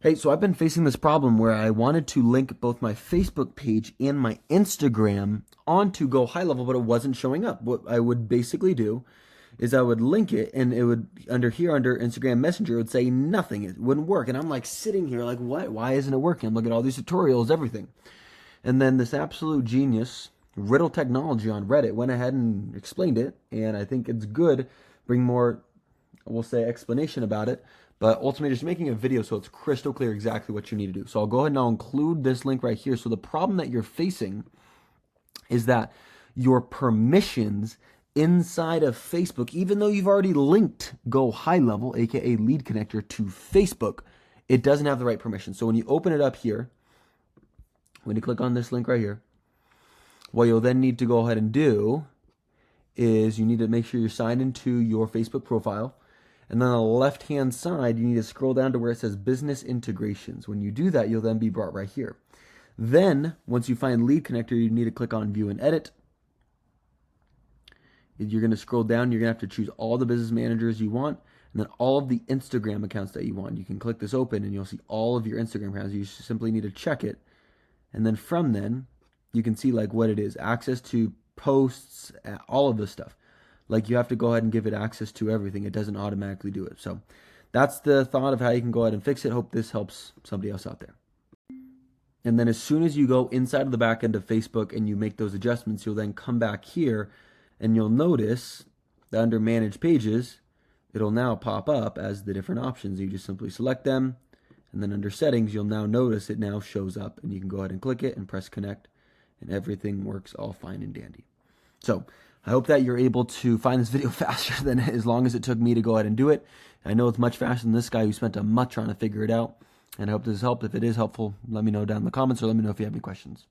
Hey, so I've been facing this problem where I wanted to link both my Facebook page and my Instagram onto GoHighLevel, but it wasn't showing up. What I would basically do is I would link it and it would under Instagram Messenger, it would say nothing. It wouldn't work. And I'm like sitting here like, what? Why isn't it working? I'm looking at all these tutorials, everything. And then this absolute genius, Riddle Technology on Reddit, went ahead and explained it. And I think it's good. Bring more, we'll say, explanation about it. But ultimately, just making a video so it's crystal clear exactly what you need to do. So I'll go ahead and I'll include this link right here. So the problem that you're facing is that your permissions inside of Facebook, even though you've already linked GoHighLevel, aka Lead Connector, to Facebook, it doesn't have the right permission. So when you open it up here, when you click on this link right here, what you'll then need to go ahead and do is you need to make sure you're signed into your Facebook profile. And then on the left-hand side, you need to scroll down to where it says Business Integrations. When you do that, you'll then be brought right here. Then, once you find Lead Connector, you need to click on View and Edit. You're going to scroll down. You're going to have to choose all the business managers you want, and then all of the Instagram accounts that you want. You can click this open, and you'll see all of your Instagram accounts. You simply need to check it. And then from then, you can see like what it is. Access to posts, all of this stuff. Like you have to go ahead and give it access to everything. It doesn't automatically do it. So that's the thought of how you can go ahead and fix it. Hope this helps somebody else out there. And then as soon as you go inside of the back end of Facebook and you make those adjustments, you'll then come back here and you'll notice that under Manage Pages, it'll now pop up as the different options. You just simply select them. And then under Settings, you'll now notice it now shows up. And you can go ahead and click it and press Connect. And everything works all fine and dandy. So I hope that you're able to find this video faster than as long as it took me to go ahead and do it. I know it's much faster than this guy who spent a month trying to figure it out. And I hope this has helped. If it is helpful, let me know down in the comments or let me know if you have any questions.